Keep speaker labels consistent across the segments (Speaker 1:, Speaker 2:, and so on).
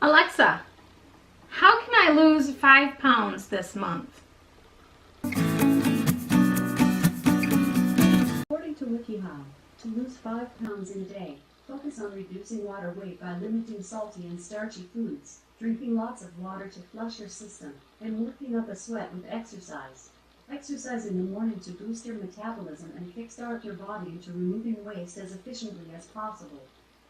Speaker 1: Alexa, how can I lose 5 pounds this month?
Speaker 2: According to WikiHow, to lose 5 pounds in a day, focus on reducing water weight by limiting salty and starchy foods, drinking lots of water to flush your system, and working up a sweat with exercise. Exercise in the morning to boost your metabolism and kickstart your body into removing waste as efficiently as possible.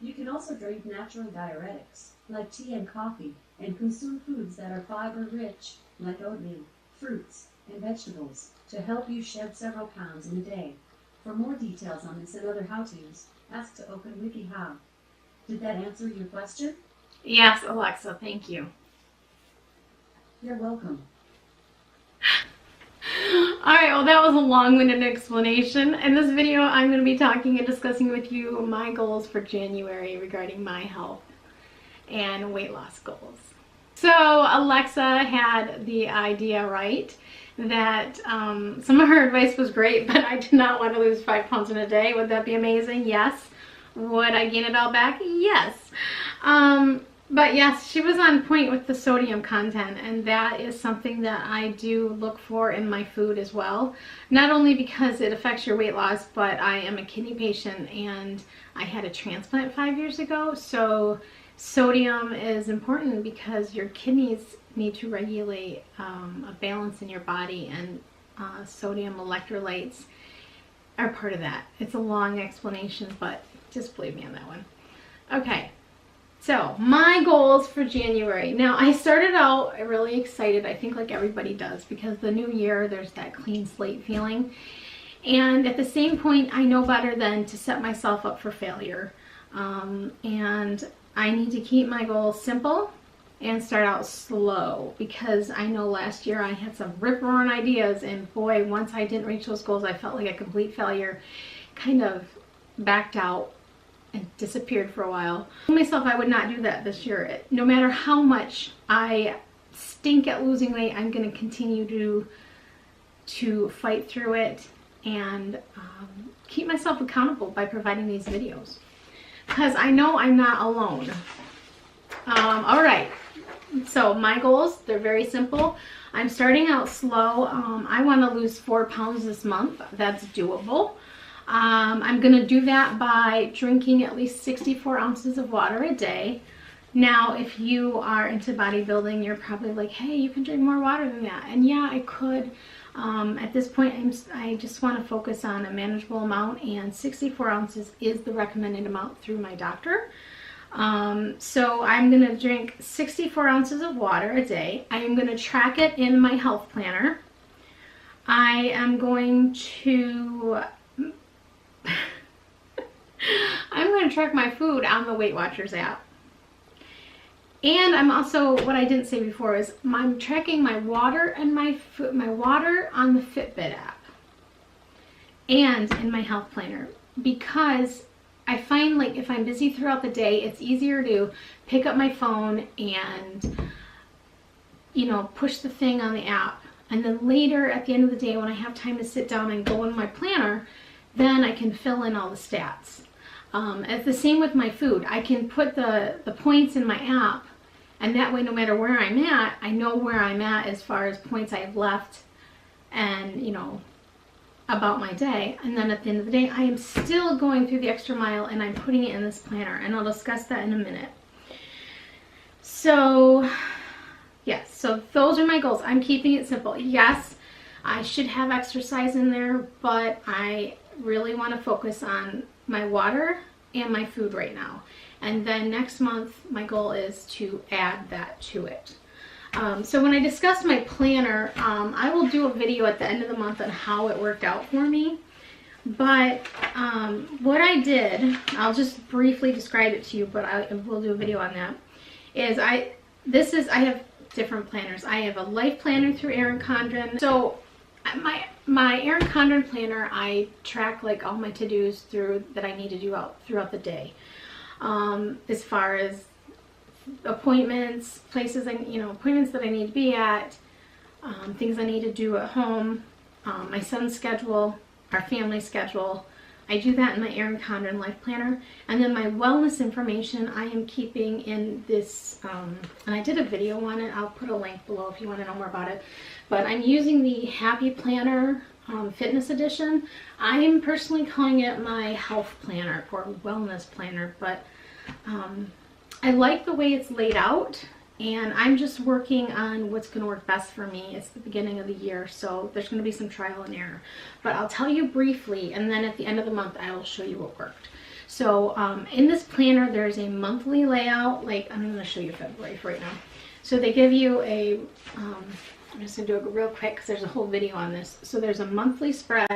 Speaker 2: You can also drink natural diuretics, like tea and coffee, and consume foods that are fiber-rich, like oatmeal, fruits, and vegetables, to help you shed several pounds in a day. For more details on this and other how-tos, ask to open WikiHow. Did that answer your question?
Speaker 1: Yes, Alexa, thank you.
Speaker 2: You're welcome.
Speaker 1: Alright, well that was a long-winded explanation. In this video, I'm going to be talking and discussing with you my goals for January regarding my health and weight loss goals. So Alexa had the idea right that some of her advice was great, but I did not want to lose 5 pounds in a day. Would that be amazing? Yes. Would I gain it all back? Yes. But yes, she was on point with the sodium content, and that is something that I do look for in my food as well. Not only because it affects your weight loss, but I am a kidney patient and I had a transplant 5 years ago, so sodium is important because your kidneys need to regulate a balance in your body, and sodium electrolytes are part of that. It's a long explanation, but just believe me on that one. Okay. So, my goals for January. Now, I started out really excited, I think like everybody does, because the new year, there's that clean slate feeling. And at the same point, I know better than to set myself up for failure. And I need to keep my goals simple and start out slow, because I know last year I had some rip-roaring ideas, and boy, once I didn't reach those goals, I felt like a complete failure, kind of backed out and disappeared for a while. I told myself I would not do that this year. No matter how much I stink at losing weight, I'm going to continue to fight through it and keep myself accountable by providing these videos, because I know I'm not alone. All right, so my goals, they're very simple. I'm starting out slow. I want to lose 4 pounds this month. That's doable. I'm going to do that by drinking at least 64 ounces of water a day. Now, if you are into bodybuilding, you're probably like, hey, you can drink more water than that. And yeah, I could. At this point, I just want to focus on a manageable amount, and 64 ounces is the recommended amount through my doctor. So I'm going to drink 64 ounces of water a day. I am going to track it in my health planner. I am going to track my food on the Weight Watchers app. And I'm also, what I didn't say before is I'm tracking my water and my water on the Fitbit app and in my health planner, because I find like if I'm busy throughout the day, it's easier to pick up my phone and, you know, push the thing on the app. And then later at the end of the day, when I have time to sit down and go in my planner, then I can fill in all the stats. It's the same with my food. I can put the points in my app, and that way no matter where I'm at, I know where I'm at as far as points I have left and, you know, about my day. And then at the end of the day, I am still going through the extra mile and I'm putting it in this planner, and I'll discuss that in a minute. So, yes, so those are my goals. I'm keeping it simple. Yes, I should have exercise in there, but I really want to focus on my water and my food right now. And then next month, my goal is to add that to it. So when I discuss my planner, I will do a video at the end of the month on how it worked out for me. But what I did, I'll just briefly describe it to you, but I will do a video on that, is I have different planners. I have a life planner through Erin Condren. So my Erin Condren planner, I track like all my to-dos that I need to do throughout the day. As far as appointments, appointments that I need to be at, things I need to do at home, my son's schedule, our family schedule, I do that in my Erin Condren Life Planner. And then my wellness information I am keeping in this, and I did a video on it. I'll put a link below if you want to know more about it. But I'm using the Happy Planner Fitness Edition. I'm personally calling it my health planner or wellness planner, but I like the way it's laid out. And I'm just working on what's going to work best for me. It's the beginning of the year, so there's going to be some trial and error. But I'll tell you briefly, and then at the end of the month, I will show you what worked. So in this planner, there's a monthly layout. Like, I'm going to show you February for right now. So they give you a, I'm just going to do it real quick because there's a whole video on this. So there's a monthly spread.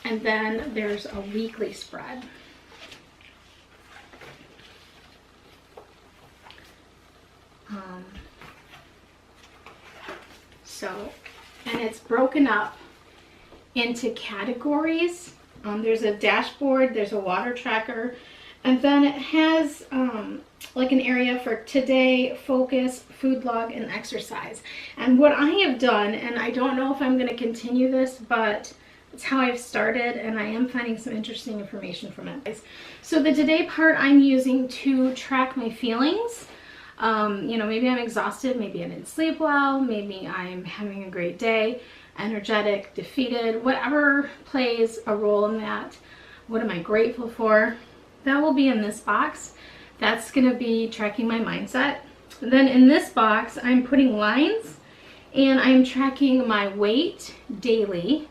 Speaker 1: And then there's a weekly spread. And it's broken up into categories. There's a dashboard, there's a water tracker, and then it has like an area for today, focus, food log, and exercise. And what I have done, and I don't know if I'm going to continue this, but it's how I've started, and I am finding some interesting information from it. So the today part I'm using to track my feelings. You know, maybe I'm exhausted, maybe I didn't sleep well, maybe I'm having a great day, energetic, defeated, whatever plays a role in that. What am I grateful for? That will be in this box. That's going to be tracking my mindset. Then in this box, I'm putting lines, and I'm tracking my weight daily,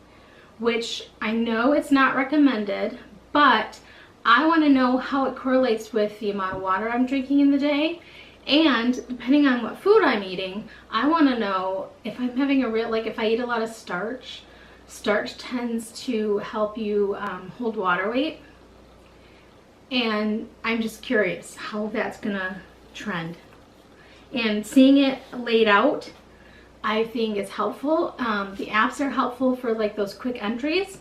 Speaker 1: which I know it's not recommended, but I want to know how it correlates with the amount of water I'm drinking in the day. And depending on what food I'm eating, I want to know if I'm having a real, like if I eat a lot of starch, starch tends to help you hold water weight. And I'm just curious how that's going to trend. And seeing it laid out, I think it's helpful. The apps are helpful for like those quick entries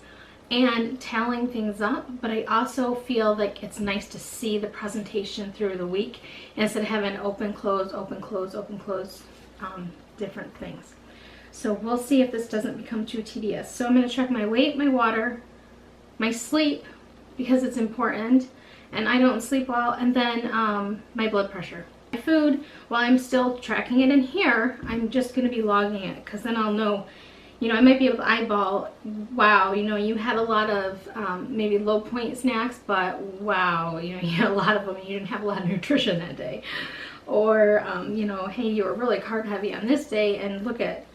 Speaker 1: and tallying things up, but I also feel like it's nice to see the presentation through the week instead of having open, close, open, close, open, close, different things. So we'll see if this doesn't become too tedious. So I'm going to check my weight, my water, my sleep, because it's important, and I don't sleep well, and then my blood pressure. My food, while I'm still tracking it in here, I'm just going to be logging it, because then I'll know, you know, I might be able to eyeball, wow, you know, you had a lot of maybe low point snacks, but wow, you know, you had a lot of them and you didn't have a lot of nutrition that day. Or, you know, hey, you were really carb heavy on this day and look at,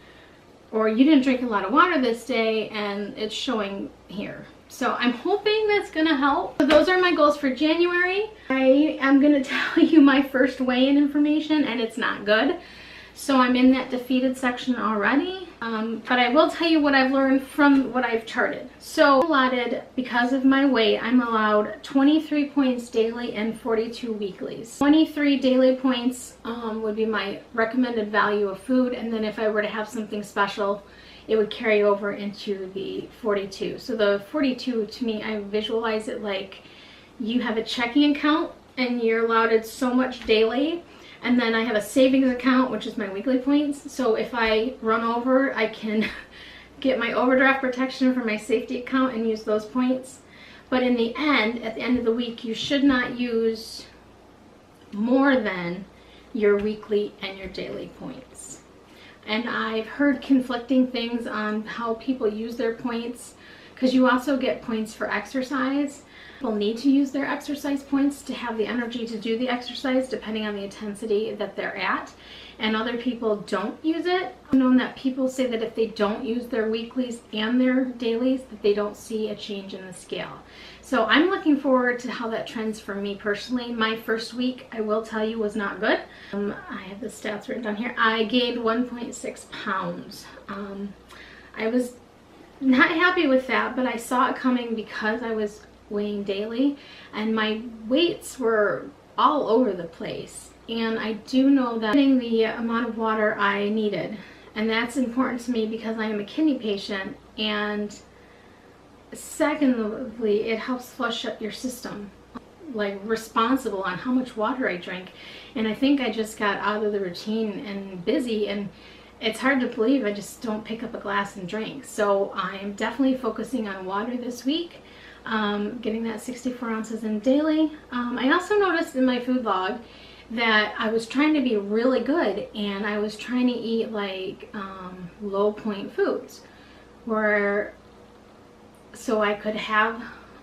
Speaker 1: or you didn't drink a lot of water this day and it's showing here. So I'm hoping that's going to help. So those are my goals for January. I am going to tell you my first weigh-in information, and it's not good. So I'm in that defeated section already. But I will tell you what I've learned from what I've charted. So allotted, because of my weight, I'm allowed 23 points daily and 42 weeklies. 23 daily points would be my recommended value of food, and then if I were to have something special, it would carry over into the 42. So the 42, to me, I visualize it like you have a checking account and you're allotted so much daily, and then I have a savings account, which is my weekly points. So if I run over, I can get my overdraft protection for my safety account and use those points. But in the end, at the end of the week, you should not use more than your weekly and your daily points. And I've heard conflicting things on how people use their points, because you also get points for exercise. People need to use their exercise points to have the energy to do the exercise depending on the intensity that they're at, and other people don't use it. I've known that people say that if they don't use their weeklies and their dailies, that they don't see a change in the scale. So I'm looking forward to how that trends for me personally. My first week, I will tell you, was not good. I have the stats written down here. I gained 1.6 pounds. I was not happy with that, but I saw it coming because I was weighing daily, and my weights were all over the place. And I do know that getting the amount of water I needed, and that's important to me because I am a kidney patient, and secondly, it helps flush up your system. like responsible on how much water I drink. And I think I just got out of the routine and busy, and it's hard to believe I just don't pick up a glass and drink. So I'm definitely focusing on water this week, getting that 64 ounces in daily. I also noticed in my food log that I was trying to be really good, and I was trying to eat like low point foods, where so I could have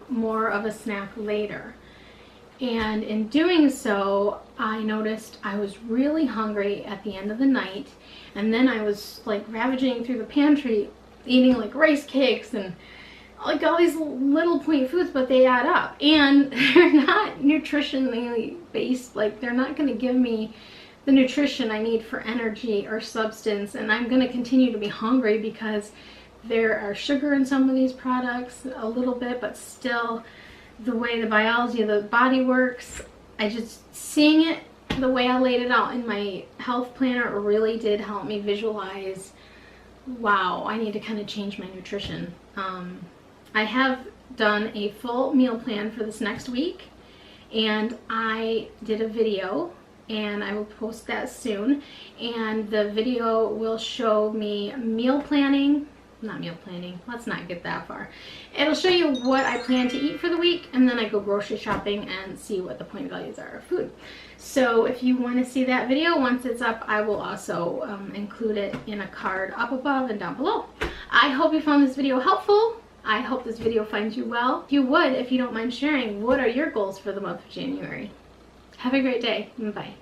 Speaker 1: more of a snack later. And in doing so, I noticed I was really hungry at the end of the night, and then I was like ravaging through the pantry, eating like rice cakes and like all these little point foods, but they add up, and they're not nutritionally based. Like, they're not going to give me the nutrition I need for energy or substance, and I'm going to continue to be hungry because there are sugar in some of these products, a little bit, but still the way the biology of the body works, I just, seeing it the way I laid it out in my health planner really did help me visualize, wow, I need to kind of change my nutrition. I have done a full meal plan for this next week, and I did a video, and I will post that soon, and the video will show me meal planning. Not meal planning, let's not get that far. It'll show you what I plan to eat for the week, and then I go grocery shopping and see what the point values are of food. So if you want to see that video, once it's up, I will also include it in a card up above and down below. I hope you found this video helpful. I hope this video finds you well. If you would, if you don't mind sharing, what are your goals for the month of January? Have a great day. Bye.